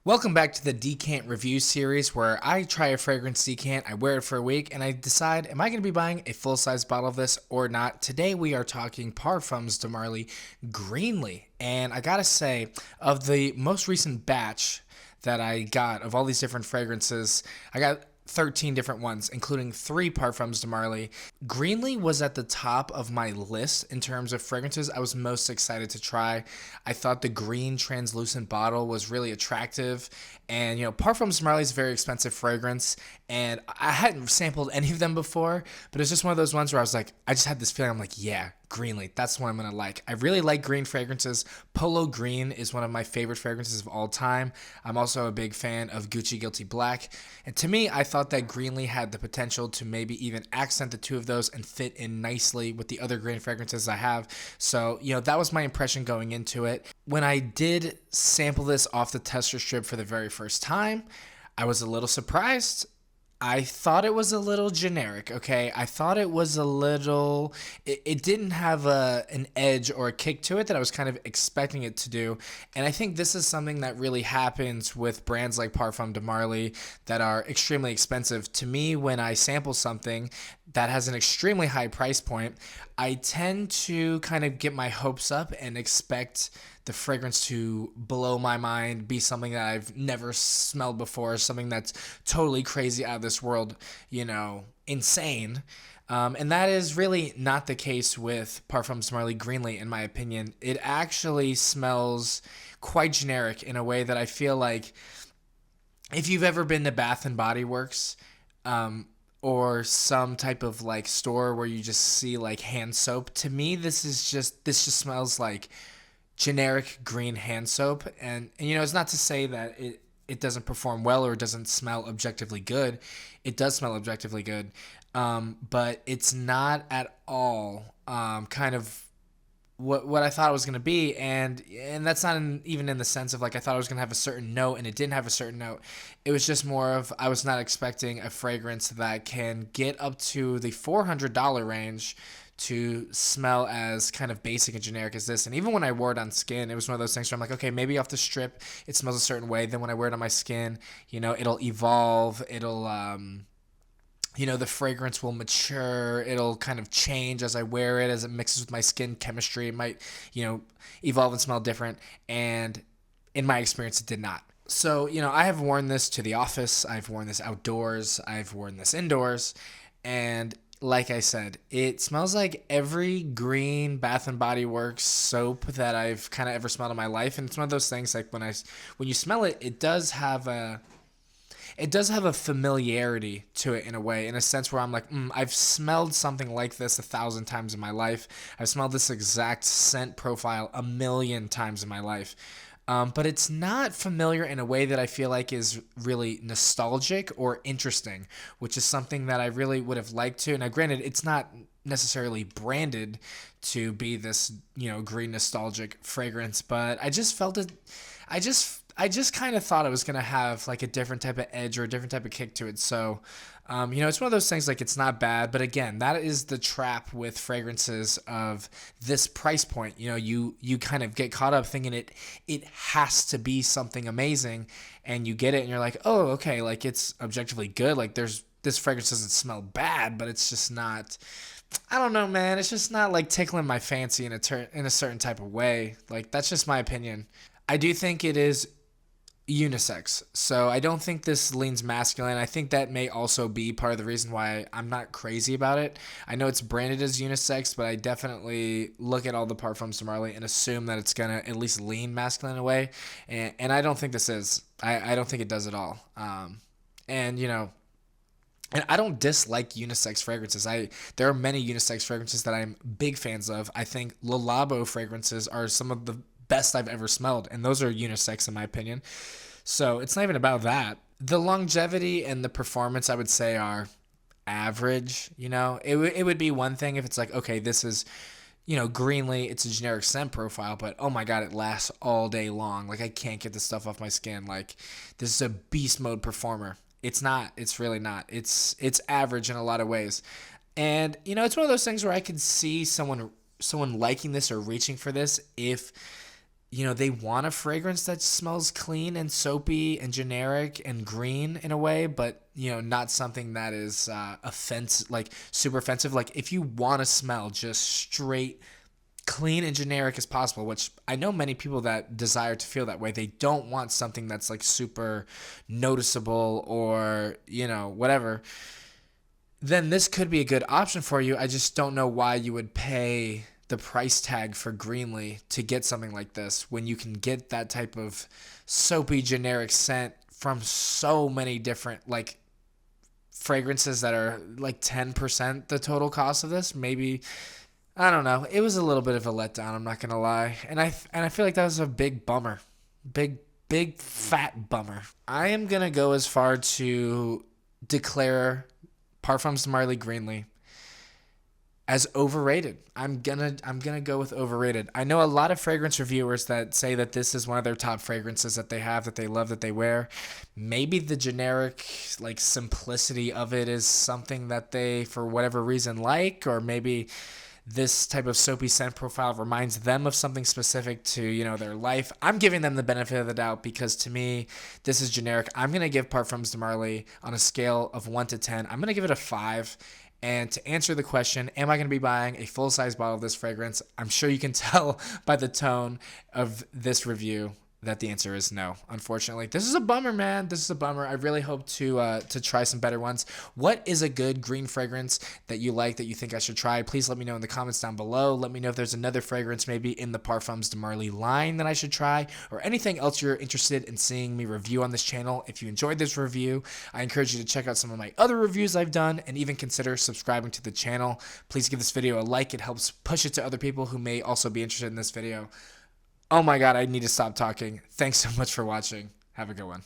Welcome back to the Decant Review Series, where I try a fragrance decant, I wear it for a week, and I decide, am I going to be buying a full-size bottle of this or not? Today we are talking Parfums de Marly Greenley, and I gotta say, of the most recent batch that I got of all these different fragrances, I got 13 different ones, including 3 Parfums de Marly. Greenley was at the top of my list in terms of fragrances I was most excited to try. I thought the green translucent bottle was really attractive. And, Parfums de Marly is a very expensive fragrance. And I hadn't sampled any of them before, but it's just one of those ones where I was like, I just had this feeling. I'm like, yeah, Greenley, that's what I'm going to like. I really like green fragrances. Polo Green is one of my favorite fragrances of all time. I'm also a big fan of Gucci Guilty Black. And to me, I thought that Greenley had the potential to maybe even accent the two of those and fit in nicely with the other green fragrances I have. So, that was my impression going into it. When I did sample this off the tester strip for the very first time, I was a little surprised. I thought it was a little generic, okay? I thought it was a little... It didn't have an edge or a kick to it that I was kind of expecting it to do. And I think this is something that really happens with brands like Parfums de Marly that are extremely expensive. To me, when I sample something that has an extremely high price point, I tend to kind of get my hopes up and expect the fragrance to blow my mind, be something that I've never smelled before, something that's totally crazy out of this world, insane. And that is really not the case with Parfums de Marly Greenley, in my opinion. It actually smells quite generic in a way that I feel like if you've ever been to Bath and Body Works, or some type of like store where you just see like hand soap, to me this just smells like generic green hand soap. And it's not to say that it doesn't perform well or it doesn't smell objectively good. It does smell objectively good, but it's not at all kind of what I thought it was going to be. And that's not even in the sense of like I thought it was going to have a certain note and it didn't have a certain note. It was just more of I was not expecting a fragrance that can get up to the $400 range to smell as kind of basic and generic as this. And even when I wore it on skin, it was one of those things where I'm like, okay, maybe off the strip it smells a certain way. Then when I wear it on my skin, it'll evolve. It'll the fragrance will mature. It'll kind of change as I wear it, as it mixes with my skin chemistry. It might, evolve and smell different. And in my experience, it did not. So, I have worn this to the office. I've worn this outdoors. I've worn this indoors. And like I said, it smells like every green Bath and Body Works soap that I've kind of ever smelled in my life. And it's one of those things like when you smell it, it does have a familiarity to it in a way, in a sense where I'm like, I've smelled something like this 1,000 times in my life. I've smelled this exact scent profile 1,000,000 times in my life. But it's not familiar in a way that I feel like is really nostalgic or interesting, which is something that I really would have liked to. Now, granted, it's not necessarily branded to be this, green nostalgic fragrance, but I just felt it. I just kind of thought it was going to have like a different type of edge or a different type of kick to it. So, it's one of those things like it's not bad, but again, that is the trap with fragrances of this price point. You kind of get caught up thinking it has to be something amazing, and you get it and you're like, oh, okay, like it's objectively good. Like this fragrance doesn't smell bad, but it's just not. I don't know, man. It's just not like tickling my fancy in a certain type of way. Like that's just my opinion. I do think it is unisex, so I don't think this leans masculine. I think that may also be part of the reason why I'm not crazy about it. I know it's branded as unisex, but I definitely look at all the Parfums de Marly and assume that it's gonna at least lean masculine in a way, and I don't think this is. I don't think it does at all. And I don't dislike unisex fragrances. There are many unisex fragrances that I'm big fans of. I think Le Labo fragrances are some of the best I've ever smelled, and those are unisex in my opinion. So it's not even about that. The longevity and the performance, I would say, are average. It would be one thing if it's like, okay, this is Greenley, it's a generic scent profile, but oh my god, it lasts all day long. Like I can't get this stuff off my skin. Like this is a beast mode performer. It's not. It's really not. It's average in a lot of ways. And it's one of those things where I could see someone liking this or reaching for this if they want a fragrance that smells clean and soapy and generic and green in a way, but not something that is offensive, like super offensive. Like if you want to smell just straight clean and generic as possible, which I know many people that desire to feel that way. They don't want something that's like super noticeable or, whatever. Then this could be a good option for you. I just don't know why you would pay the price tag for Greenley to get something like this when you can get that type of soapy generic scent from so many different like fragrances that are like 10% the total cost of this. Maybe, I don't know. It was a little bit of a letdown, I'm not going to lie. And I feel like that was a big bummer. Big fat bummer. I am going to go as far to declare Parfums de Marly Greenley as overrated. I'm gonna go with overrated. I know a lot of fragrance reviewers that say that this is one of their top fragrances that they have, that they love, that they wear. Maybe the generic like simplicity of it is something that they for whatever reason like, or maybe this type of soapy scent profile reminds them of something specific to their life. I'm giving them the benefit of the doubt because to me this is generic. I'm gonna give Parfums de Marly on a scale of 1 to 10. I'm gonna give it a 5. And to answer the question, am I going to be buying a full-size bottle of this fragrance? I'm sure you can tell by the tone of this review that the answer is no. Unfortunately, this is a bummer, man. This is a bummer. I really hope to try some better ones. What is a good green fragrance that you like that you think I should try? Please let me know in the comments down below. Let me know if there's another fragrance maybe in the Parfums de Marly line that I should try, or anything else you're interested in seeing me review on this channel. If you enjoyed this review, I encourage you to check out some of my other reviews I've done and even consider subscribing to the channel. Please give this video a like. It helps push it to other people who may also be interested in this video. Oh my god, I need to stop talking. Thanks so much for watching. Have a good one.